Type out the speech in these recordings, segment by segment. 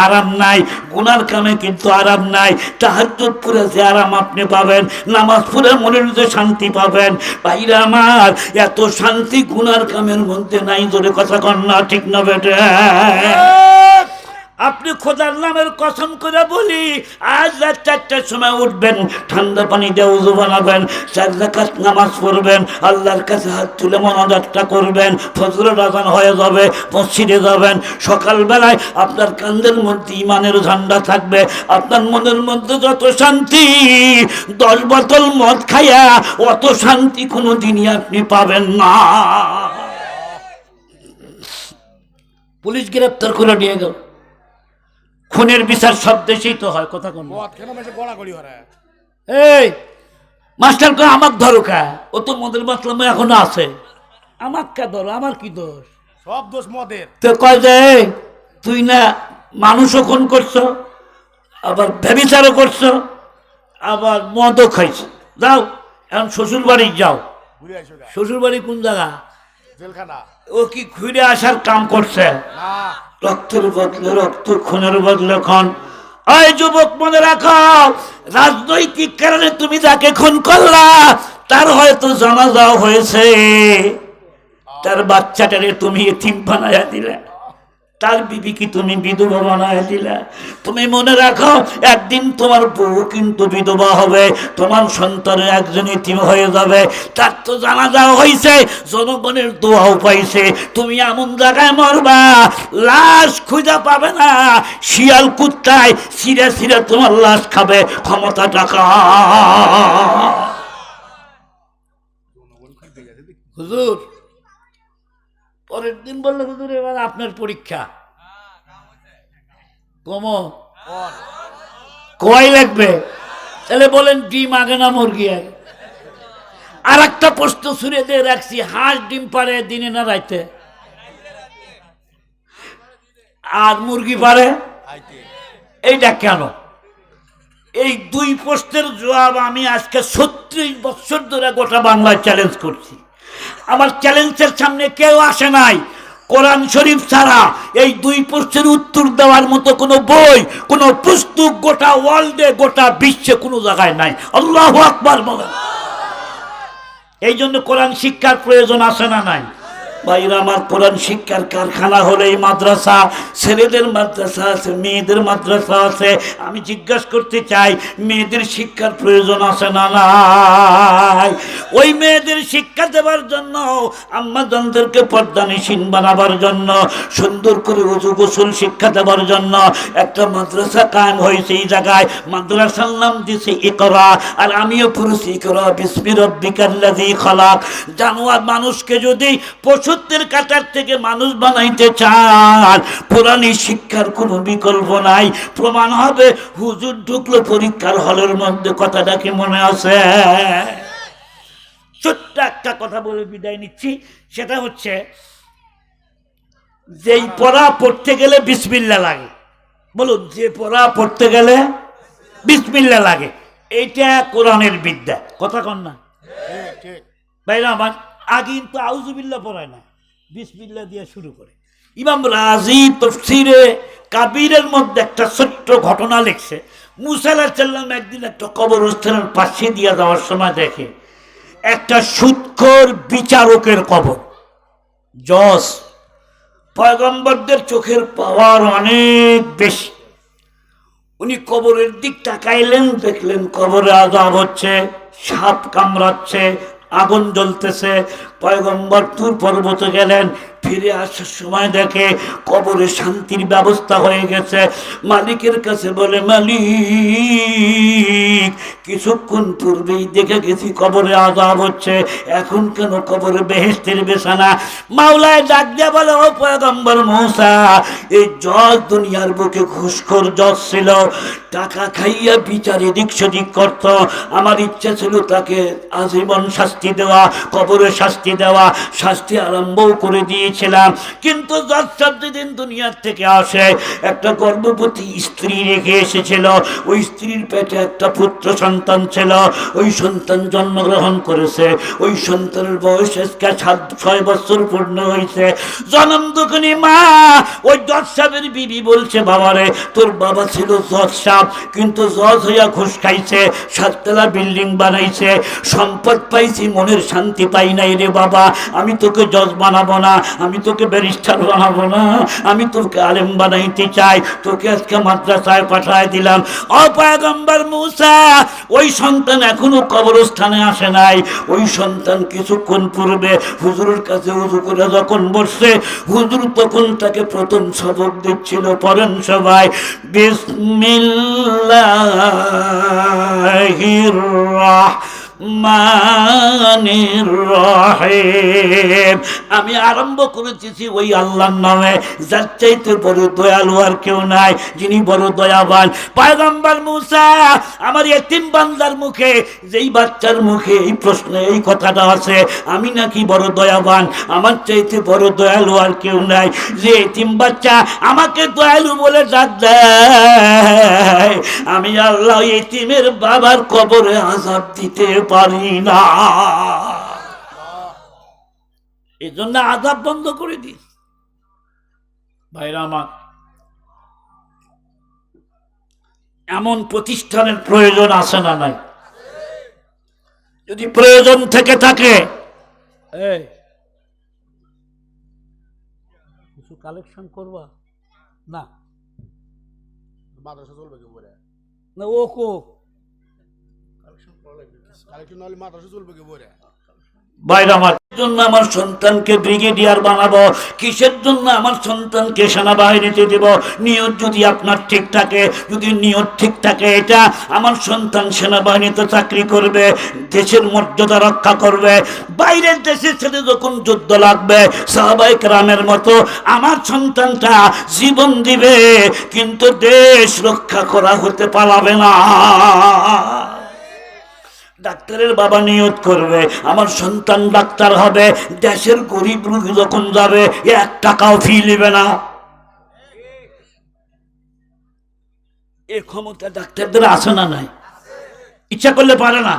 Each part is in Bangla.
আরাম নাই, গুনার কামে কিন্তু আরাম নাই। তাহাজ্জুদ পড়ে যে আরাম আপনি পাবেন, নামাজ পড়ে মনের মধ্যে শান্তি পাবেন। ভাইরা আমার, এত শান্তি গুনার কামের মধ্যে নাই। জোরে কথা কন না, ঠিক না বেটে? আপনি খোদার নামের কসম করে বলি, আজ রাত 4টার সময় উঠবেন, ঠান্ডা পানি দিয়ে উযু বানাবেন, 4 রাকাত নামাজ পড়বেন, আল্লাহর কাছে হাত তুলে মোনাজাতটা করবেন, ফজরের আযান হয়ে যাবে, মসজিদে যাবেন। সকালবেলায় আপনার কাঁধের মধ্যে ঈমানের ঝান্ডা থাকবে। আপনার মনের মধ্যে যত শান্তি, 10 বোতল মদ খাইয়া অত শান্তি কোনো দিনই আপনি পাবেন না। পুলিশ গ্রেপ্তার করে নিয়ে গেল। খুনের বিচার সব দেশেই তো হয়, কথা কোন? এই মাস্টার কয় আমাক ধরো কা, ও তো মদের মাতলামে এখনো আছে, আমাক কা ধরো, আমার কি দোষ? সব দোষ মদের। তো কয় যে তুই না মানুষও খুন করছো, আবার ব্যভিচারও করছো, আবার মদও খাইছো, যাও এখন শ্বশুর বাড়ি যাও। শ্বশুর বাড়ি কোন জায়গা? জেলখানা। ও কি ঘুরে আসার কাম করছে? রক্তের বদলে রক্ত, খুনের বদলে খুন। ওই যুবক, মনে রাখো, রাজনৈতিক কারণে তুমি যাকে খুন করলা তার হয়তো জানাজা হয়েছে, তার বাচ্চাটারে তুমি এতিম বানায়া দিলে, তার বিবিকে তুমি বিধবা বানায় দিলা। তুমি মনে রাখো, একদিন তোমার বউ কিন্তু বিধবা হবে, তোমার সন্তানের একজন এতিম হয়ে যাবে, তার তো জানাজা হয়েছে, জনগণের দোয়াও পাইছে। তুমি এমন জায়গায় মরবা, লাশ খুঁজে পাবে না, শিয়াল কুত্তায় ছিঁড়ে ছিঁড়ে তোমার লাশ খাবে। ক্ষমতা টাকা। হুজুর পরের দিন বললো, হুজুর এবার আপনার পরীক্ষা। কমো কয় লাগবে? তাহলে বলেন ডিম আগে না মুরগি আগে? আর একটা প্রশ্ন ছুড়ে দিয়ে রাখছি, হাঁস ডিম পারে দিনে না রাইতে? আর মুরগি পারে? এইটা কেন? এই 2 প্রশ্নের জবাব আমি আজকে 36 বছর ধরে গোটা বাংলায় চ্যালেঞ্জ করছি। আমার চ্যালেঞ্জের সামনে কেউ আসে নাই। কোরআন শরীফ ছাড়া এই 2 প্রশ্নের উত্তর দেওয়ার মতো কোনো বই, কোনো পুস্তক গোটা ওয়ার্ল্ডে, গোটা বিশ্বে কোনো জায়গায় নাই। আল্লাহু আকবার বলেন। এই জন্য কোরআন শিক্ষার প্রয়োজন আছে না নাই? ভাইরা আমার, কোরআন শিক্ষার কারখানা হলো এই মাদ্রাসা। ছেলেদের মাদ্রাসা আছে, মেয়েদের মাদ্রাসা আছে। আমি জিজ্ঞাসা করতে চাই, মেয়েদের শিক্ষার প্রয়োজন আছে না নাই? ওই মেয়েদের শিক্ষা দেওয়ার জন্য, আম্মাজানদেরকে পর্দানিশীন বানাবার জন্য, সুন্দর করে ওযু গোসল শিক্ষা দেওয়ার জন্য একটা মাদ্রাসা কায়েম হয়েছে এই জায়গায়। মাদ্রাসার নাম দিয়েছে ইকরা। আর আমিও পড়েছি ইকরা বিসমি রাব্বিকাল্লাযী খালাক। জানোয়ার মানুষকে যদি পশু কাটার থেকে মানুষ বানাইতে চান, পুরানি শিক্ষার কোনো বিকল্প নাই। প্রমাণ হবে, হুজুর ঢুকলো পরীক্ষার হলের মধ্যে। কথাটা কি মনে আছে? ছোট্ট একটা কথা বলে বিদায় নিচ্ছি। সেটা হচ্ছে, যেই পড়া পড়তে গেলে বিসমিল্লাহ লাগে, বলুন, যে পড়া পড়তে গেলে বিসমিল্লাহ লাগে, এইটা কোরআনের বিদ্যা। কথা কন না ভাইরা আমার? আগে কিন্তু আউযুবিল্লাহ পড়ায় না, বিসমিল্লাহ দিয়ে শুরু করে। ইমাম রাজি তাফসীরে কাবীরের মধ্যে একটা ছোট্ট ঘটনা লিখছে। মুসা আলাইহিস সালাম একদিন একটা কবরস্থানের পাশে দিয়ে যাওয়ার সময় দেখে একটা সুদখোর বিচারকের কবর। জজ, পয়গম্বরদের চোখের পাওয়ার অনেক বেশি। উনি কবরের দিক তাকাইলেন, দেখলেন কবরে আযাব হচ্ছে, সাপ কামড়াচ্ছে, আগুন জ্বলতেছে। পয়গম্বর তুর পর্বতে গেলেন, ফিরে আসার সময় দেখে কবরে শান্তির ব্যবস্থা হয়ে গেছে। মালিকের কাছে বলে, মালিক, কিছুক্ষণ পূর্বেই দেখে গেছি কবরে আযাব হচ্ছে, এখন কেন কবরে বেহেশতের বিছানা? মাওলায় ডাক দিয়া বলে, ও পয়গম্বর মূসা, এই জজ দুনিয়ার বুকে ঘুষখোর জজ ছিল, টাকা খাইয়া বিচার এদিক সেদিক করত। আমার ইচ্ছা ছিল তাকে আজীবন শাস্তি দেওয়া, কবরে শাস্তি দেওয়া। শাস্তি আরম্ভ করে দিয়েছি। দিয়েছিলাম। কিন্তু যত দিন দুনিয়ার থেকে আসে একটা গর্ভবতী স্ত্রী রেখে এসেছিল, ওই স্ত্রীর পেটে একটা পুত্র সন্তান ছিল। ওই সন্তান জন্মগ্রহণ করেছে, ওই সন্তানের বয়স আজকে 6 বছর পূর্ণ হয়েছে। জন্ম দুঃখিনী মা ওই জজ সাহেবের বিবি বলছে, বাবারে তোর বাবা ছিল জজ সাহেব, কিন্তু জজ হইয়া ঘুষ খাইছে, 7 তলা বিল্ডিং বানাইছে, সম্পদ পাইছি, মনের শান্তি পাই নাই রে বাবা। আমি তোকে জজ বানাবো না, আমি তোকে ব্যারিস্টার বানাবো না, আমি তোকে আলেম বানাইতে চাই, তোকে আজকে মাদ্রাসায় পাঠায় দিলাম। ও পয়গম্বর মূসা, ওই সন্তান এখনো কবরস্থানে আসে নাই। ওই সন্তান কিছুক্ষণ পূর্বে হুজুরের কাছে উযু করে যখন বসছে, হুজুর তখন তাকে প্রথম সবক দিচ্ছিল। পড়েন সবাই, বিসমিল্লাহির রাহমানির রহিম। আমি আরম্ভ করেছি ওই আল্লাহর নামে, যার চাইতে বড় দয়ালু আর কেউ নাই, যিনি বড় দয়াবান। পয়গম্বর মূসা, আমার এতিম বান্দার মুখে, যেই বাচ্চার মুখে এই প্রশ্নে এই কথাটা আছে, আমি নাকি বড় দয়াবান, আমার চাইতে বড় দয়ালু আর কেউ নাই। যে এতিম বাচ্চা আমাকে দয়ালু বলে ডাক দেয়, আমি আল্লাহ এতিমের বাবার কবরে আযাব দিতে পারি না। এই জন্য আযাব বন্ধ করে দিস। ভাইরা আমার, এমন প্রতিষ্ঠানের প্রয়োজন আছে না নাই? যদি প্রয়োজন থেকে থাকে, কিছু কালেকশন করবা না, মাদ্রাসা চলবে কি বলে? না ও কো কালেকশন হলে মাদ্রাসা চলবে কি বলে? বাইরে আমার জন্য আমার সন্তানকে ব্রিগেডিয়ার বানাবো, কিসের জন্য আমার সন্তানকে সেনাবাহিনীতে দেব? নিয়ত যদি আপনার ঠিক থাকে, যদি নিয়ত ঠিক থাকে, এটা আমার সন্তান সেনাবাহিনীতে চাকরি করবে, দেশের মর্যাদা রক্ষা করবে, বাইরের দেশের সাথে যখন যুদ্ধ লাগবে সাহাবায়ে কেরামের মতো আমার সন্তানটা জীবন দিবে, কিন্তু দেশ রক্ষা করা হতে পারবে না। ডাক্তারের বাবা নিয়ত করবে আমার সন্তান ডাক্তার হবে, দেশের গরিব রোগী যখন যাবে 1 টাকাও ফি নেবে না। এ ক্ষমতা ডাক্তারদের আছে না নাই? ইচ্ছা করলে পারে না।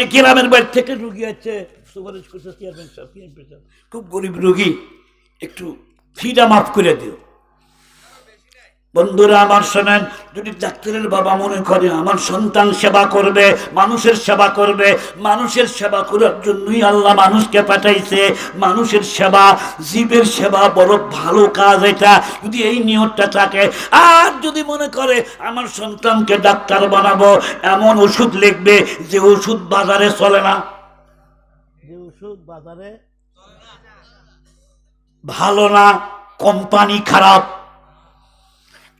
এ গ্রামের বাড়ি থেকে রুগী আছে, সুপারিশ করছে চেয়ারম্যান সাহেব, খুব গরিব রুগী, একটু ফিটা মাফ করে দিও। বন্ধুরা আমার শোনেন, যদি ডাক্তারের বাবা মনে করে আমার সন্তান সেবা করবে, মানুষের সেবা করবে, মানুষের সেবা করার জন্যই আল্লাহ মানুষকে পাঠাইছে, মানুষের সেবা, জীবের সেবা বড় ভালো কাজ এটা, যদি এই নিয়তটা থাকে। আর যদি মনে করে আমার সন্তানকে ডাক্তার বানাবো, এমন ওষুধ লিখবে যে ওষুধ বাজারে চলে না, যে ওষুধ বাজারে ভালো না, কোম্পানি খারাপ,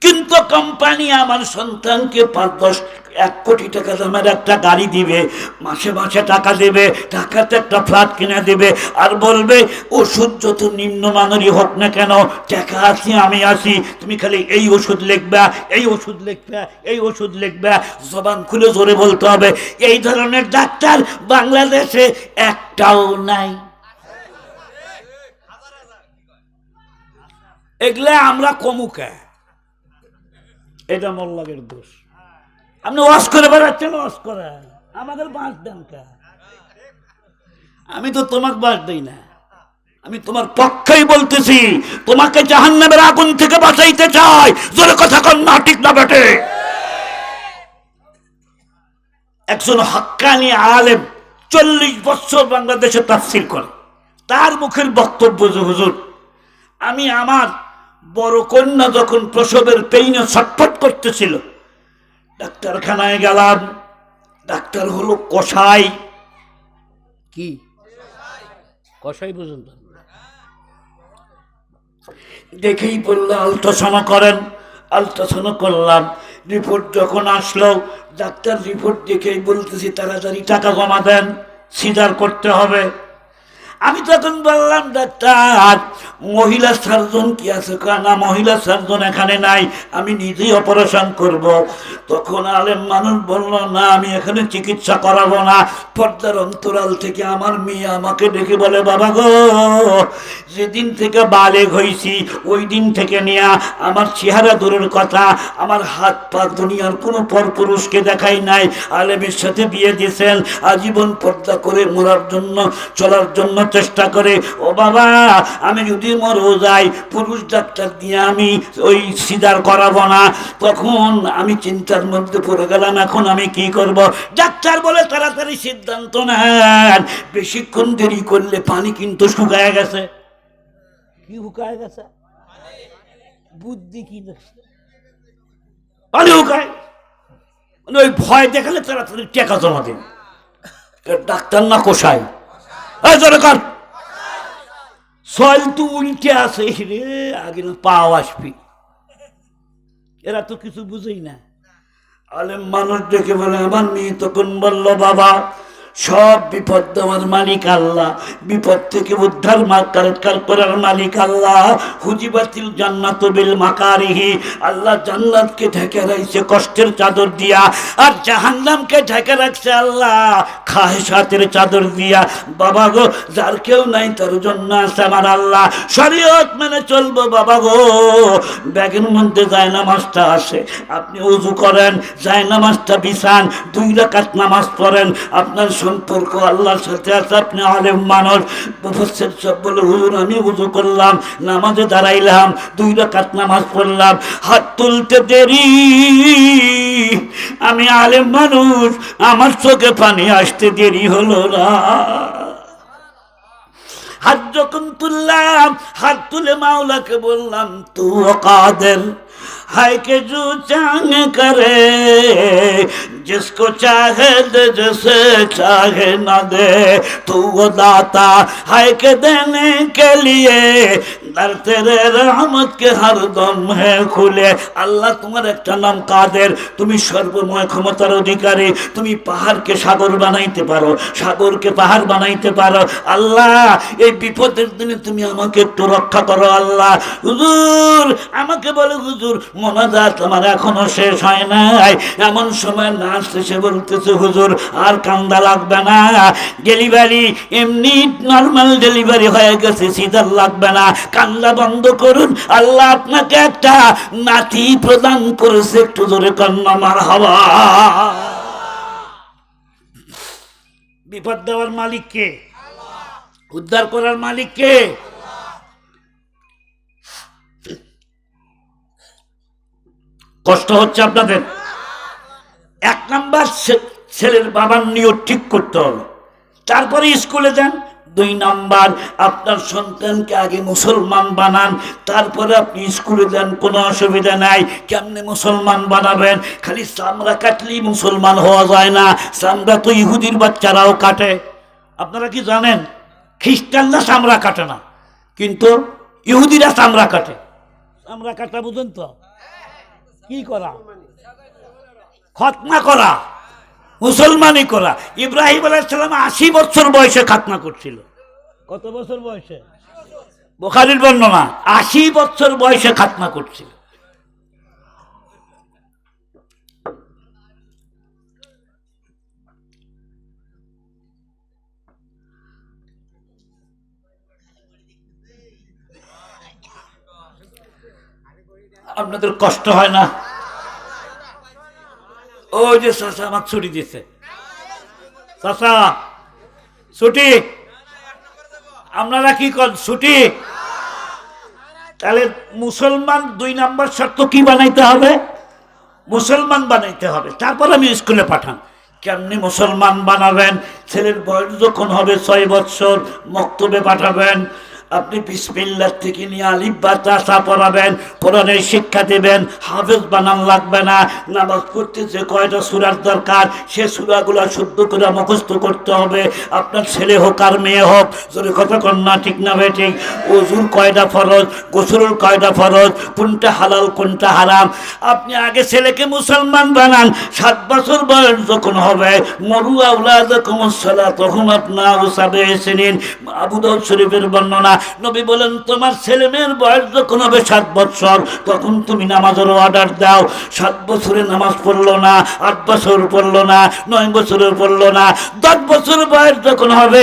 কিন্তু কোম্পানি আমার সন্তানকে 5-10-1 কোটি টাকা দামের একটা গাড়ি দিবে, মাসে মাসে টাকা দেবে, টাকাতে একটা ফ্ল্যাট কিনে দেবে, আর বলবে ওষুধ যত নিম্নমানেরই হোক না কেন, টাকা আছি আমি আছি, তুমি খালি এই ওষুধ লিখবা, এই ওষুধ লিখবা, এই ওষুধ লিখবা। জবান খুলে জোরে বলতে হবে, এই ধরনের ডাক্তার বাংলাদেশে একটাও নাই। এগুলা আমরা কমুকা, এটা মোল্লাদের দোষ। আপনি ওয়াজ করে বেড়াচ্ছেন, ওয়াজ করে আমাদের বাঁশ দেন কা? আমি তো তোমাকে বাঁশ দেই না, আমি তোমার পক্ষেই বলতেছি, তোমাকে জাহান্নামের আগুন থেকে বাঁচাইতে চাই। জোরে কথা কন না, ঠিক না বেটে? একজন হক্কানি আলেম 40 বছর বাংলাদেশে তাফসীর করে, তার মুখের বক্তব্য যে হুজুর, আমি আমার বড় কন্যা যখন প্রসবের পেইনে ছটফট করতেছিল, ডাক্তারখানায় গেলাম, ডাক্তার হলো কসাই। কি কসাই বুঝুন? দেখেই বললো আল্ট্রাসাউন্ড করেন, আল্ট্রাসাউন্ড করলাম, রিপোর্ট যখন আসলো, ডাক্তার রিপোর্ট দেখেই বলতেছি তাড়াতাড়ি টাকা জমা দেন, সিজার করতে হবে। আমি তখন বললাম ডাক্তার মহিলা সার্জন কি আছে? না, মহিলা সার্জন এখানে নাই, আমি নিজেই অপারেশন করব। তখন আলেম মানুষ বলল না, আমি এখানে চিকিৎসা করাবো না। পর্দার অন্তরাল থেকে আমার মেয়ে আমাকে ডেকে বলে, বাবা গো, যেদিন থেকে বালেগ হয়েছি ওই দিন থেকে নিয়ে আমার চেহারা দূরের কথা, আমার হাত পা দুনিয়ার কোনো পরপুরুষকে দেখাই নাই। আলেমের সাথে বিয়ে দিয়েছেন, আজীবন পর্দা করে মরার জন্য, চলার জন্য চেষ্টা করে। ও বাবা, আমি যদি মরও যাই, পুরুষ ডাক্তার দিয়ে আমি ওই সিজার করাবো না। তখন আমি চিন্তার মধ্যে পড়ে গেলাম, এখন আমি কি করব? ডাক্তার বলে তাড়াতাড়ি সিদ্ধান্ত নেন, বেশিক্ষণ দেরি করলে পানি কিন্তু শুকায় গেছে। কি শুকায় গেছে? বুদ্ধি কি দেখছে? পানি শুকায়, ওই ভয় দেখালে তাড়াতাড়ি টেকা জমা দিন। ডাক্তার না কোষায়, দরকার সয়েল তো উল্টে আছে রে, আগে না পাও আসবি। এরা তো কিছু বুঝেই না। আলেম মানুষ দেখে বলে, আমার মেয়ে তখন বলল, বাবা সব বিপদ আমার মালিক আল্লাহ, বিপদ থেকে উদ্ধার করার মালিক আল্লাহ। হুজিবাতিল জান্নাত বিল মাকারিহি, আল্লাহ জান্নাতকে ঢেকে রাখছে কষ্টের চাদর দিয়া, আর জাহান্নামকে ঢেকে রাখছে আল্লাহ খাহেসাতের চাদর দিয়া। বাবা গো, যার কেউ নাই তার জন্য আছে আমার আল্লাহ, শরীয়ত মেনে চলবো। বাবা গো, ব্যাগের মধ্যে জায়নামাজটা আছে, আপনি উযু করেন, জায়নামাজটা বিছান, 2 রাকাত নামাজ পড়েন, আপনার সম্পর্ক আল্লাহর সাথে আছে। আপনি আলেম মানুষ, মুফাসসির সব বলে, হুজুর আমি ওযু করলাম, নামাজে দাঁড়াইলাম, 2 রাকাত নামাজ পড়লাম, হাত তুলতে দেরি, আমি আলেম মানুষ, আমার চোখে পানি আসতে দেরি হলো না। হাত যখন তুললাম, হাত তুলে মাওলাকে বললাম, তু কাদের है कि जो चाहे करे, जिसको चाहे दे, जैसे चाहे ना दे, तू वो दाता है कि देने के लिए, दर तेरे रहमत के हर दम है खुले। আল্লাহ, তোমার একটা নাম কাদের, তুমি সর্বময় ক্ষমতার অধিকারী, তুমি পাহাড়কে সাগর বানাইতে পারো, সাগরকে পাহাড় বানাইতে পারো। আল্লাহ, এই বিপদের দিনে তুমি আমাকে একটু রক্ষা করো। আল্লাহ, হুজুর আমাকে বলে, হুজুর মোনাজাত আমার এখনো শেষ হয় নাই। এমন সময় নার্স এসে বলতেছে, হুজুর আর কান্দা লাগবে না, ডেলিভারি এমনি নর্মাল ডেলিভারি হয়ে গেছে, সিজার লাগবে না, কান্না বন্ধ করুন, আল্লাহ আপনাকে একটা নাতি প্রদান করেছে। একটু জোরে কান্না মারহাবা। বিপদ দেওয়ার মালিক কে? উদ্ধার করার মালিক কে? কষ্ট হচ্ছে আপনাদের? 1 নাম্বার, ছেলের বাবার নিয়ত ঠিক করতে হবে, তারপরে স্কুলে দেন। 2 নাম্বার, আপনার সন্তানকে আগে মুসলমান বানান, তারপরে আপনি স্কুলে দেন, কোনো অসুবিধা নাই। কেমনে মুসলমান বানাবেন? খালি চামড়া কাটলেই মুসলমান হওয়া যায় না, চামড়া তো ইহুদির বাচ্চারাও কাটে। আপনারা কি জানেন? খ্রিস্টানরা চামড়া কাটে না, কিন্তু ইহুদিরা চামড়া কাটে। চামড়া কাটা বুঝেন তো? কি করা? খতনা করা, মুসলমানি করা। ইব্রাহিম আলাইহিস সালাম 80 বছর বয়সে খাতনা করছিল। কত বছর বয়সে? বুখারীর বর্ণনা, 80 বছর বয়সে খাতনা করছিল। আপনাদের কষ্ট হয় না? ওই যে চাচা আমাকে ছুটি দিচ্ছে, চাচা ছুটি, আপনারা কি করেন? ছুটি। তাহলে মুসলমান 2 নাম্বার শর্ত কি বানাইতে হবে? মুসলমান বানাইতে হবে, তারপর আমি স্কুলে পাঠান। কেমনি মুসলমান বানাবেন? ছেলের বয়স যখন হবে 6 বছর, মক্তবে পাঠাবেন। আপনি বিসমিল্লাহ থেকে নিয়ে আলিফ বা তাসা পড়াবেন, কোরআনের শিক্ষা দেবেন, হাফেজ বানান লাগবে না। নামাজ পড়তে যে কয়টা সূরার দরকার সে সূরাগুলো শুদ্ধ করে মুখস্থ করতে হবে। আপনার ছেলে হোক আর মেয়ে হোক, যদি কথা কন না ঠিক না ভাই ঠিক। ওযুর কয়টা ফরজ, গোসলের কয়টা ফরজ, কোনটা হালাল কোনটা হারাম। আপনি আগে ছেলেকে মুসলমান বানান, 7 বছর বয়স যখন হবে, মরু আওলাদাকুমুস সালাত তখন আপনার সাবেসিনিন। আবু দাউদ শরীফের বর্ণনা, নবী বলেন তোমার ছেলে মেয়ের বয়স যখন হবে 7 বছর তখন তুমি নামাজের অর্ডার দাও। 7 বছরে নামাজ পড়লো না, 8 বছর পড়লো না, 9 বছরে পড়লো না, 10 বছর বয়স যখন হবে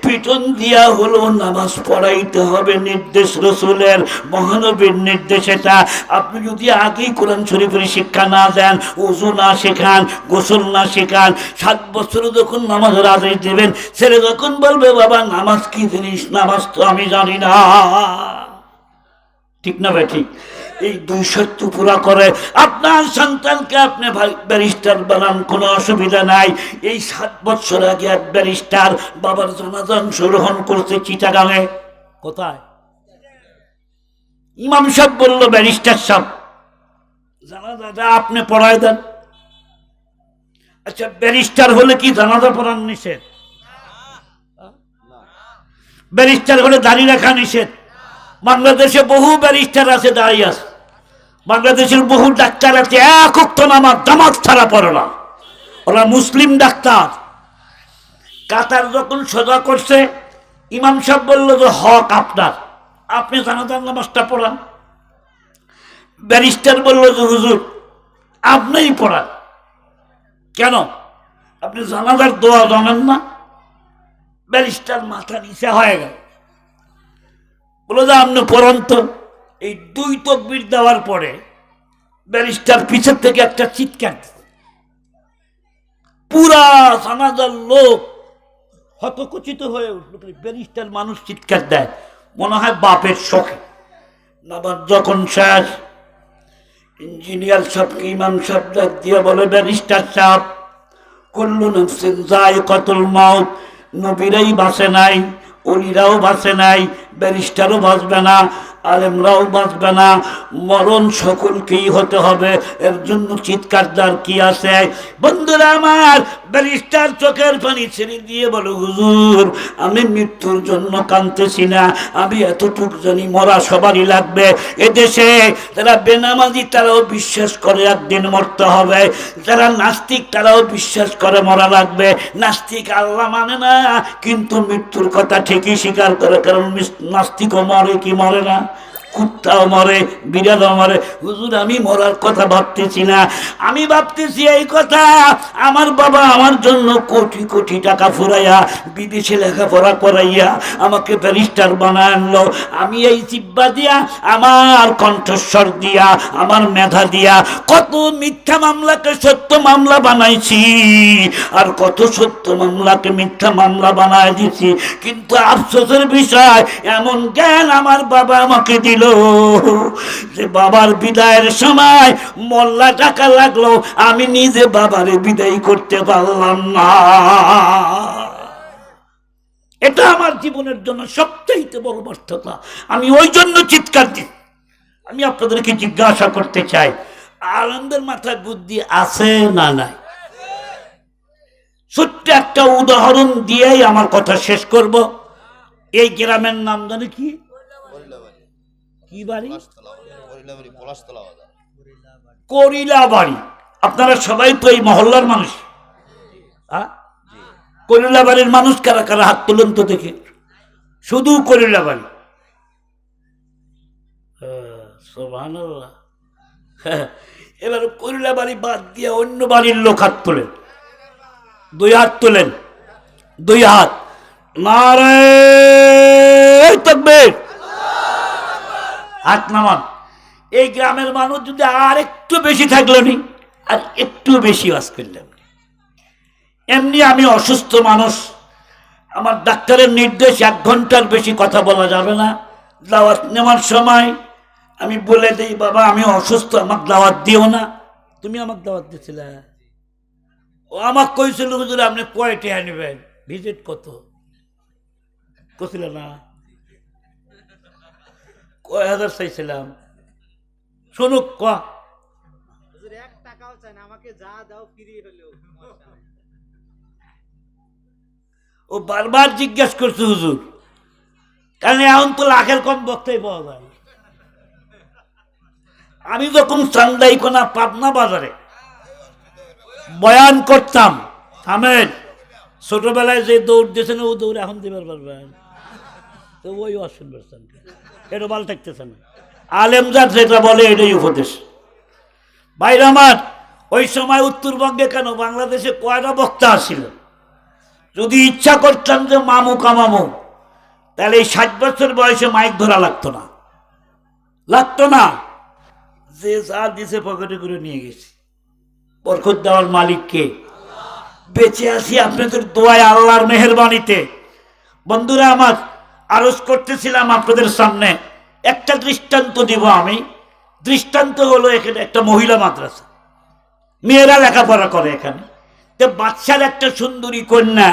পিটন দিয়া হলো নামাজ পড়াইতে হবে। নির্দেশ রাসূলের, মহানবীর নির্দেশ এটা। আপনি যদি আগেই কোরআন শরীফের শিক্ষা না দেন, ওযু না শেখান, গোসল না শেখান, 7 বছরে যখন নামাজের আদেশ দেবেন, ছেলে যখন বলবে বাবা নামাজ কি জিনিস, নামাজ তো আমি জানি না, ঠিক না ভাই ঠিক? এই 2 শর্ত পুরা করে আপনার সন্তানকে আপনি ব্যারিস্টার বানান, কোনো অসুবিধা নাই। এই 7 বছর আগে এক ব্যারিস্টার বাবার জানাজা অংশগ্রহণ করছে চিটাগাঙে। কোথায়? ইমাম সাহেব বলল ব্যারিস্টার সাহেব জানাজাটা আপনি পড়ায় দেন। আচ্ছা, ব্যারিস্টার হলে কি জানাজা পড়ান নিষেধ? ব্যারিস্টার হলে দাঁড়িয়ে রাখা নিষেধ? বাংলাদেশে বহু ব্যারিস্টার আছে, দাঁড়িয়ে আছে। বাংলাদেশের বহু ডাক্তার আছে, এক ওয়াক্ত নামাজ জামাত ছাড়া পড়ে না, ওরা মুসলিম ডাক্তার। কাতার যখন সোজা করছে, ইমাম সাহেব বলল যে হক আপনার, আপনি জানাজার নামাজটা পড়ান। ব্যারিস্টার বলল যে হুজুর আপনিই পড়ান। কেন? আপনি জানাজার দোয়া জানেন না? ব্যারিস্টার মাথা নিচে হয়ে গেল, বলে যে আপনি পড়ান তো। এই 2 তাকবীর দেওয়ার পরে ব্যারিস্টার পিছের থেকে একটা চিৎকার দিল। পুরা জানাজার লোক হতকুচিত হয়ে উঠল। ব্যারিস্টার মানুষ চিৎকার দেয়, মনে হয় বাপের শখে। নামাজ যখন শেষ, ইঞ্জিনিয়ার সাহেবকে ইমাম সাহেব ডাক দিয়ে বলে ব্যারিস্টার সাহেব, কুল্লু নাফসিন যায়কাতুল মাউত, নবীরাই বাঁচে নাই, অলিরাও বাঁচে নাই, ব্যারিস্টারও বাঁচবে না, আলেমরাও বাঁচবে না, মরণ সকলকেই হতে হবে। এর জন্য চিৎকার দেওয়ার কি আছে? বন্ধুরা আমার, ব্যারিস্টার চোখের পানি ছেড়ে দিয়ে বলো হুজুর আমি মৃত্যুর জন্য কাঁদতেছি না, আমি এতটুক জানি মরা সবারই লাগবে। এদেশে যারা বেনামাজি তারাও বিশ্বাস করে একদিন মরতে হবে, যারা নাস্তিক তারাও বিশ্বাস করে মরা লাগবে। নাস্তিক আল্লাহ মানে না, কিন্তু মৃত্যুর কথা ঠিকই স্বীকার করে, কারণ নাস্তিকও মরে কি মরে না, কুত্তাও মরে, বিড়ালও মরে। হুজুর আমি মরার কথা ভাবতেছি না, আমি ভাবতেছি এই কথা, আমার বাবা আমার জন্য কোটি কোটি টাকা ফুরাইয়া বিদেশে লেখাপড়া করাইয়া আমাকে ব্যারিস্টার বানায় আনলো। আমি এই জিব্বা দিয়া, আমার কণ্ঠস্বর দিয়া, আমার মেধা দিয়া কত মিথ্যা মামলাকে সত্য মামলা বানাইছি, আর কত সত্য মামলাকে মিথ্যা মামলা বানায় দিছি। কিন্তু আফসোসের বিষয়, এমন জ্ঞান আমার বাবা আমাকে দিল যে বাবার বিদায়ের সময় মোল্লা টাকা লাগলো, আমি নিজে বাবারে বিদায় করতে পারলাম না। এটা আমার জীবনের জন্য সবচাইতে বড় ব্যর্থতা। আমি ওই জন্য চিৎকার দিই। আমি আপনাদেরকে জিজ্ঞাসা করতে চাই, আনন্দের মাথায় বুদ্ধি আছে না নাই? ছোট্ট একটা উদাহরণ দিয়েই আমার কথা শেষ করব। এই গ্রামের নাম জানে কি? কি বাড়ি? করিলা বাড়ি। আপনারা সবাই তো এই মহল্লার মানুষ। করিলা বাড়ির মানুষ কারা কারা হাত তুলেন তো দেখে। শুধু করিলা বাড়ি। সুবহানাল্লাহ। এবার করিলা বাড়ি বাদ দিয়ে অন্য বাড়ির লোক হাত তোলেন। 2 হাত তোলেন, 2 হাত। নারে তাকবীর, হাত নামান। এই গ্রামের মানুষ যদি আর একটু বেশি থাকলো নি, আর একটু বেশি ওয়াজ করলাম। এমনি আমি অসুস্থ মানুষ, আমার ডাক্তারের নির্দেশ 1 ঘন্টার বেশি কথা বলা যাবে না। দাওয়াত নেওয়ার সময় আমি বলে দেই বাবা আমি অসুস্থ, আমাকে দাওয়াত দিও না। তুমি আমাকে দাওয়াত দিয়েছিলে? ও আমাকে কইছিল হুজুর আপনি কয়টা নেবেন, ভিজিট কত কছিল না? কয় হাজার চাইছিলাম শুনুক ক হুজুর 1 টাকাও চাই না, আমাকে যা দাও ফ্রি হলেও সমস্যা নাই। ও বারবার জিজ্ঞেস করছে হুজুর, কারণ এখন তো লাখের কম বক্তাই পাওয়া যায় না। আমি যখন চান্দাইকোনা পাবনা বাজারে বয়ান করতাম, থামেন, ছোটবেলায় যে দৌড় দিয়েছেন ও দৌড় এখন দিবার পারবেন তো ওই অশুন পারছেন, এটা ভালো থাকতেছে না। আলেমজার যেটা বলে এটাই উপদেশ। ভাইরা আমার, ওই সময় উত্তরবঙ্গে কেন বাংলাদেশে কয়টা বক্তা আসছিল? যদি ইচ্ছা করতাম যে মামু কামামু, তাহলে এই 60 বছর বয়সে মাইক ধরা লাগতো না, লাগতো না। যে যা দিছে পকেটে করে নিয়ে গেছি। বরকত দেওয়ার মালিককে, বেঁচে আছি আপনাদের দোয়ায়, আল্লাহর মেহেরবানিতে। বন্ধুরা আমার, আরজ করতেছিলাম আপনাদের সামনে একটা দৃষ্টান্ত দিব আমি। দৃষ্টান্ত হলো এখানে একটা মহিলা মাদ্রাসা, মেয়েরা লেখাপড়া করে এখানে। তো বাচ্চার একটা সুন্দরী কন্যা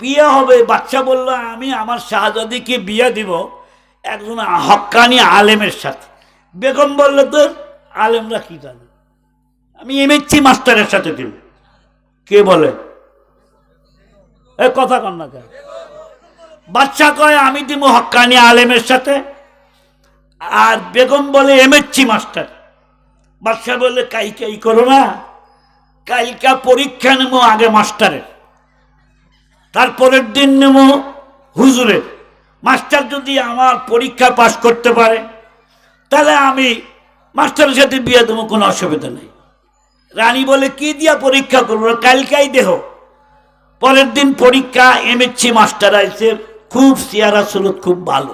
বিয়ে হবে। বাচ্চা বলল আমি আমার শাহজাদিকে বিয়ে দিব একজন হক্কানি আলেমের সাথে। বেগম বলল তো আলেমরা কি জানে, আমি এমএসসি মাস্টারের সাথে দিব। কে বলে এ কথা কন না কেন? বাচ্চা কয় আমি দিব হক্কানি আলেমের সাথে, আর বেগম বলে এমএসসি মাস্টার। বাচ্চা বললে কাই করো না, কালকা পরীক্ষা নেবো আগে মাস্টারের, তারপরের দিন নেবো হুজুরের। মাস্টার যদি আমার পরীক্ষা পাশ করতে পারে তাহলে আমি মাস্টারের সাথে বিয়ে দেবো, কোনো অসুবিধা নেই। রানী বলে কি দিয়া পরীক্ষা করবো, কালকাই দেহ। পরের দিন পরীক্ষা, এমএসসি মাস্টার আইছে, খুব চেহারা সুরত খুব ভালো।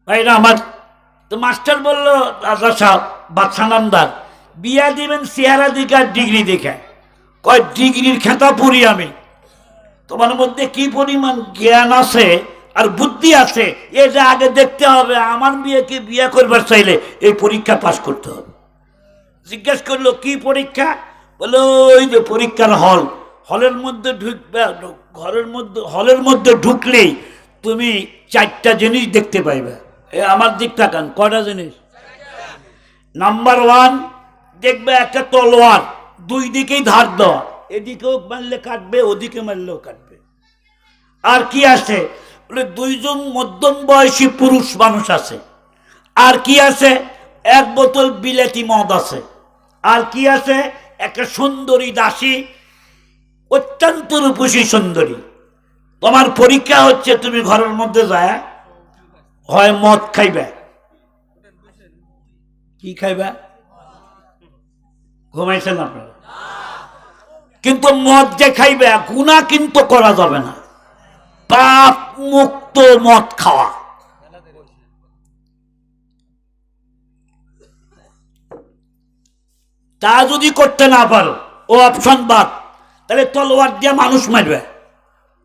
ভাইরা আমার, তো মাস্টার বললো রাজা সাহেব বাদশা নামদার বিয়া দিবেন চেহারা দিকে আর ডিগ্রি দেখে। কয় ডিগ্রির খেতা পড়ি আমি, তোমার মধ্যে কি পরিমাণ জ্ঞান আছে আর বুদ্ধি আছে এটা আগে দেখতে হবে। আমার মেয়েকে বিয়ে করবার চাইলে এই পরীক্ষা পাশ করতে হবে। জিজ্ঞেস করলো কি পরীক্ষা? বলো ওই যে পরীক্ষার হল, হলের মধ্যে ঢুকবে, হলের মধ্যে ঢুকলেই তুমি 4টা জিনিস দেখতে পাইবে। আমার দিক তাকান, কয়টা জিনিস? নাম্বার 1 দেখবে একটা তলোয়ার, 2 দিকেই ধার দেওয়া, এদিকেও মারলে কাটবে, ওদিকে মারলেও কাটবে। আর কি আছে? বলে 2 জন মধ্যম বয়সী পুরুষ মানুষ আছে। আর কি আছে? 1 বোতল বিলাতি মদ আছে। আর কি আছে? একটা সুন্দরী দাসী, অত্যন্ত রূপসী সুন্দরী। তোমার পরীক্ষা হচ্ছে তুমি ঘরের মধ্যে যায় হয় মদ খাইবে। কি খাইবে? ঘুমাইছেন আপনারা? কিন্তু মদ যে খাইবে গুনাহ কিন্তু করা যাবে না, পাপ মুক্ত মদ খাওয়া। তা যদি করতে না পারো, ও অপশন বাদ, তাহলে তলোয়ার দিয়ে মানুষ মারবে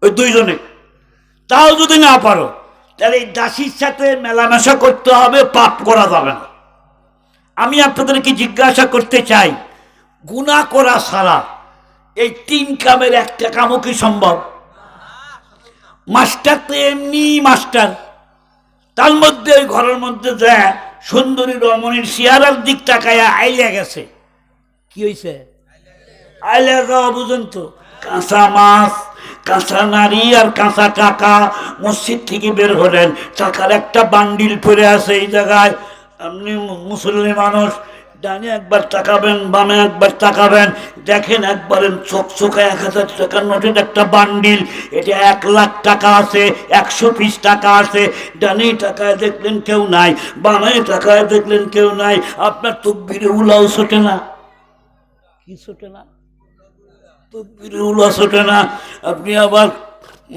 ওই 2 জনে। তাও যদি না পারো তাহলে এই দাসীর সাথে মেলামেশা করতে হবে, পাপ করা যাবে না। আমি আপনাদেরকে জিজ্ঞাসা করতে চাই, গুনাহ করা ছাড়া এই 3 কামের একটা কামও কি সম্ভব? মাস্টার তো এমনি মাস্টার, তার মধ্যে ওই ঘরের মধ্যে যায় সুন্দরী রমণীর চেহারার দিক তাকায়া আইলা গেছে। কি হয়েছে? আইলা যাওয়া বুঝুন তো, কাঁচা মাছ, কাঁচা নারী আর কাঁচা টাকা। মসজিদ থেকে বের হলেন, টাকার একটা বান্ডিল পড়ে আছে এই জায়গায়। আপনি মুসলিম মানুষ, ডানে একবার তাকাবেন, বামে একবার তাকাবেন, দেখেন একবারে চকচকা 1000 টাকার নোটের একটা বান্ডিল। এটা 1 লাখ টাকা আছে, 100 পিস টাকা আছে। ডানে টাকায় দেখলেন কেউ নাই, বামে টাকায় দেখলেন কেউ নাই। আপনার তকবীরে উলাও ছোটে না? কি ছোটে না? তকবীরে উলা ছোটে না। আপনি আবার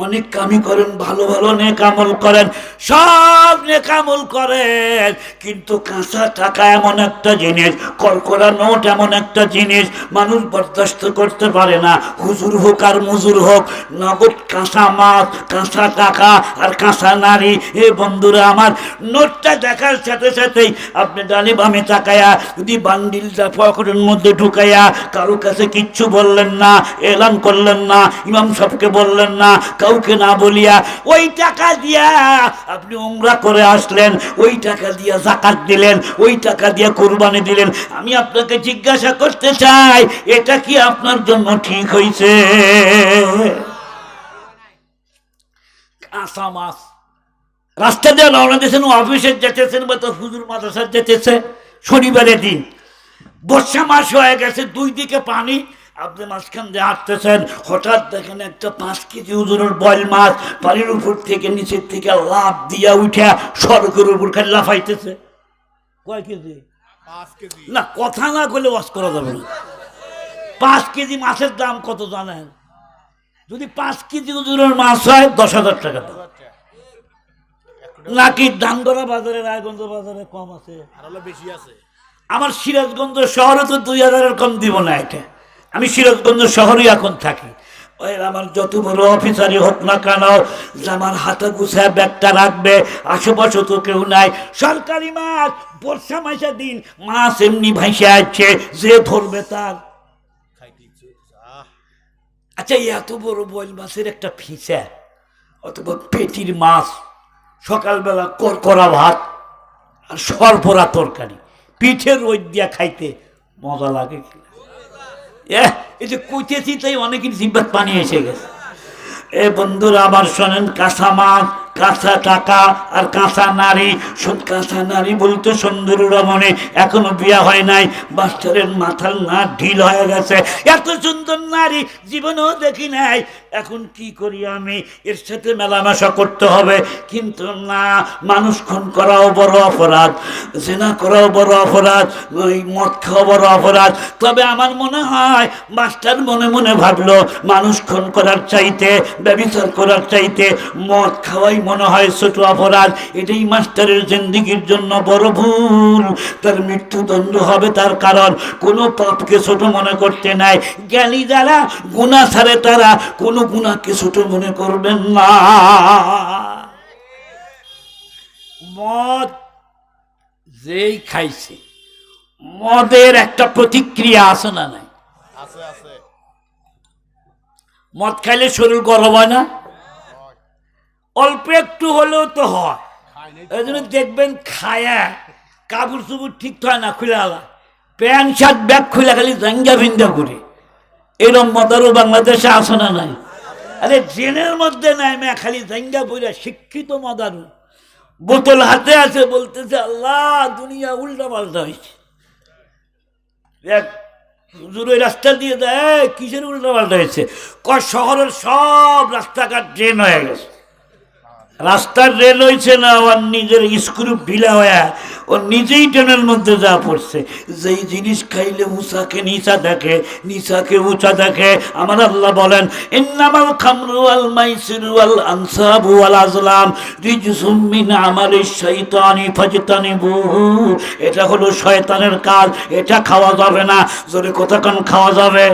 অনেক কামি করেন, ভালো ভালো নেক আমল করেন, সব নেক আমল করেন, কিন্তু কাঁচা টাকা এমন একটা জিনিস, কড়কড়া নোট এমন একটা জিনিস মানুষ বরদাস্ত করতে পারে না। হুজুর হোক আর মুজুর হোক, নগদ কাঁচা মাছ, কাঁচা টাকা আর কাঁচা নারী। এ বন্ধুরা আমার, নোটটা দেখার সাথে সাথেই আপনি ডানে বামে তাকায়া যদি বান্ডিলটা পকেটের মধ্যে ঢুকাইয়া কারো কাছে কিচ্ছু বললেন না, এলান করলেন না, ইমাম সাহেবকে বললেন না, কাউকে না বলিয়া ওই টাকা দিয়া আপনি উমরা করে আসলেন, ওই টাকা দিয়া যাকাত দিলেন, ওই টাকা দিয়া কুরবানি দিলেন। আমি আপনাকে জিজ্ঞাসা করতে চাই, এটা কি আপনার জন্য ঠিক হইছে? কাঁচা মাছ রাস্তা দিয়ে রওনা দিয়েছেন, অফিসে যেতেছেন বা তো হুজুর মাদ্রাসার যেতেছে, শনিবারের দিন, বর্ষা মাস হয়ে গেছে, দুই দিকে পানি, আপনি মাঝখান দিয়ে হাঁটতেছেন, হঠাৎ দেখেন একটা 5 কেজি ওজনের বয়েল মাছ পানির উপর থেকে নিচের থেকে লাফ দিয়া উঠে সড়কের উপর খালি লাফাইতেছে। কয় কেজি? 5 কেজি। না, কথা না করলে ওয়াজ করা যাবে না। 5 কেজি মাছের দাম কত জানেন? যদি 5 কেজি ওজনের মাছ হয় 10,000 টাকা দাম। নাকি দামগড়া বাজারে, রায়গঞ্জ বাজারে কম আছে? আর হলো বেশি আছে। আমার সিরাজগঞ্জ শহরে তো 2,000-এর কম দিব না। এটা আমি সিরাজগঞ্জ শহরেই এখন থাকি। ওই আমার যত বড় অফিসারই হোক না কেন, যে আমার হাতে গুছায় ব্যাগটা রাখবে, আশেপাশে তো কেউ নাই। সরকারি মাছ, বর্ষা মাসের দিন মাছ এমনি ভাইসে আছে, যে ধরবে তার। খাইতে ইচ্ছে হইতেছে। আচ্ছা, এত বড় বয়েল মাছের একটা ফিসা অথবা পেটির মাছ, সকালবেলা করকরা ভাত আর সরপরা তরকারি, পিঠের রোদ দিয়া খাইতে মজা লাগে। এই যে কইতেছি তাই অনেকের জিব্বাত পানি এসে গেছে। এ বন্ধুরা আমার শোনেন, কাঁচা মাছ, কাঁচা টাকা আর কাঁচা নারী। কাঁচা নারী বলতে সুন্দরী রমণী, এখনো বিয়া হয় নাই, বাচ্চারের মাথার না ঢিল হয়ে গেছে, এত সুন্দর নারী জীবনেও দেখি নাই। এখন কি করি আমি? এর সাথে মেলামেশা করতে হবে। কিন্তু না, মানুষ খুন করাও বড় অপরাধ, জেনা করাও বড় অপরাধ, ওই মদ খাওয়া বড় অপরাধ। তবে আমার মনে হয় মাস্টার মনে মনে ভাবলো, মানুষ খুন করার চাইতে, ব্যভিচার করার চাইতে মদ খাওয়াই মনে হয় ছোট অপরাধ। এটাই মাস্টারের জিন্দিগির জন্য বড় ভুল। তার মৃত্যুদণ্ড হবে, তার কারণ কোনো পাপকে ছোট মনে করতে নাই। জ্ঞানী যারা, গুনাহ ছাড়ে তারা কোনো গুনাহকে ছোট মনে করবেন না। মদ যেই খাইছে, মদের একটা প্রতিক্রিয়া আছে না নাই? আছে আছে। মদ খাইলে শরীর গরম হয় না? অল্প একটু হলেও তো হয়। এই জন্য দেখবেন খায়া কাপড় চুপুর ঠিক হয় না, খুলে আলা প্যান্ট শার্ট ব্যাগ খুলে খালি জাঙ্গা ভিঙ্গা করে। এরম মদারও বাংলাদেশে আসে না নাই? আরে জেনের মধ্যে নাই, মে খালি জাঙ্গা পড়া শিক্ষিত মদারু, বোতল হাতে আছে, বলতেছে আল্লাহ দুনিয়া উল্টা পাল্টা হয়েছে। হুজুর ওই রাস্তা দিয়ে দেয়, কিসের উল্টা পাল্টা হয়েছে? শহরের সব রাস্তাঘাট ড্রেন হয়ে গেছে। রাস্তার রেল হয়েছে না, ওর নিজের স্ক্রু ঢিলা হয়ে ও নিজেই ট্রেনের মধ্যে যা পড়ছে। যেই জিনিস খাইলে উঁচাকে নিচা দেখে, নিচাকে উঁচা দেখে। আমার আল্লাহ বলেন, ইন্নামাল খামরু ওয়াল মাইসিরু ওয়াল আনসাবু ওয়াল আজলাম রিজসুম মিন আমালিশ শাইতানি ফাজতানিবুহু। এটা হলো শয়তানের কাজ, এটা খাওয়া যাবে না। জোরে কতক্ষণ খাওয়া যাবে?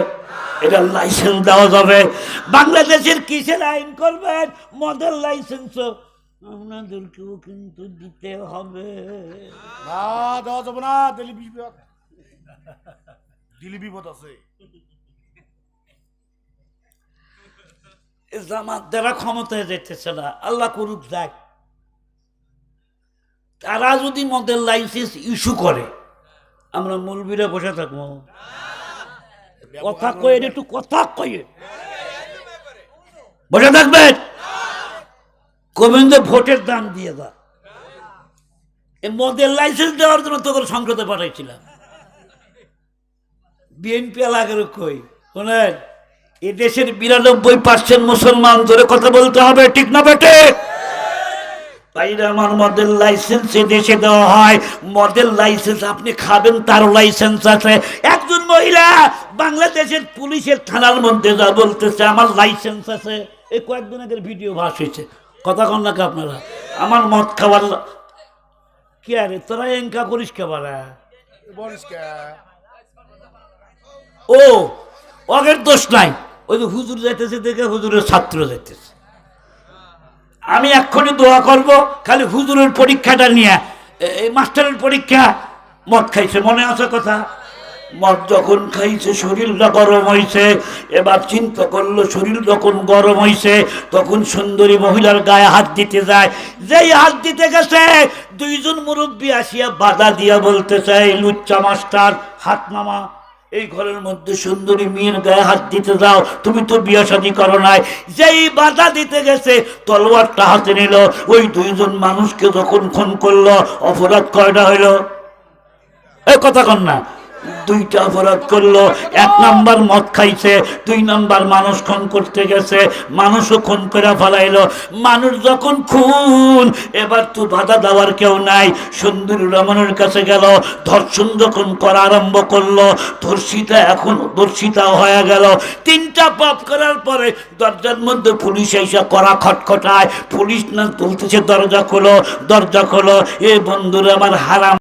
এটা লাইসেন্স দেওয়া যাবে। বাংলাদেশের কিসের আইন করবেন? মদের লাইসেন্স আপনাদেরকেও কিন্তু দিতে হবে। না, দেওয়া যাবে না, দিলি বিপদ। দিলি বিপদ আছে। জামাত দ্বারা ক্ষমতায় যেতেছে না, আল্লাহ করুক যাক। তারা যদি মদের লাইসেন্স ইস্যু করে, আমরা মৌলবীরা বসে থাকবো? কথা কয়ে একটু কথা কয়ে বসে থাকবেন? গোবিন্দ ভোটের দাম দিয়ে দা। এই মদের লাইসেন্স দেওয়ার জন্য তোকে সংসদে পাঠাইছিলাম। বিএনপি এলাকার কই শোনেন, এ দেশের 92% মুসলমান, ধরে কথা বলতে হবে, ঠিক না বেটে? বাইরে আমার মদের লাইসেন্স দেশে দেওয়া হয়। মদের লাইসেন্স আপনি খাবেন, তারও লাইসেন্স আছে। একজন মহিলা বাংলাদেশের পুলিশের থানার মধ্যে যা বলতেছে আমার লাইসেন্স আছে। এই কয়েকদিন আগের ভিডিও ভাস হয়েছে। কথা কন নাকি আপনারা? আমার মদ খাবার কি আরে তোরা এঙ্কা করিস খাবার? বলিস কে? ও ওদের দোষ নাই, ওই যে হুজুর যাইতেছে দেখে হুজুরের ছাত্র যাইতেছে। আমি এক্ষুনি দোয়া করব, খালি হুজুরের পরীক্ষাটা নিয়ে, এই মাস্টারের পরীক্ষা মদ খাইছে, মনে আছে কথা? মদ যখন খাইছে শরীরটা গরম হয়েছে, এবার চিন্তা করলো শরীর যখন গরম হয়েছে তখন সুন্দরী মহিলার গায়ে হাত দিতে যায়। যেই হাত দিতে গেছে দুইজন মুরব্বী আসিয়া বাধা দিয়া বলতে চাই, লুচ্চা মাস্টার হাত নামা, এই ঘরের মধ্যে সুন্দরী মেয়ের গায়ে হাত দিতে যাও, তুমি তো বিয়ে শাদী করো নাই। যেই বাধা দিতে গেছে তলোয়ারটা হাতে নিল, ওই দুইজন মানুষকে যখন খুন করলো অপরাধ কয়টা হইল? এই কথা কন না, দুইটা অপরাধ করলো। এক নাম্বার মদ খাইছে, দুই নাম্বার মানুষ খুন করতে গেছে, মানুষও খুন করে ফেলাইলো। মানুষ যখন খুন, এবার তো বাধা দেওয়ার কেউ নাই। সুন্দরী রমণের কাছে গেল, ধর্ষণ যখন করা আরম্ভ করলো, ধর্ষিতা হয়ে গেল। তিনটা পাপ করার পরে দরজার মধ্যে পুলিশ এসে করা খটখটায়, পুলিশ না বলতেছে দরজা খোলো, দরজা খোলো। এ বন্ধুরা আমার হারাম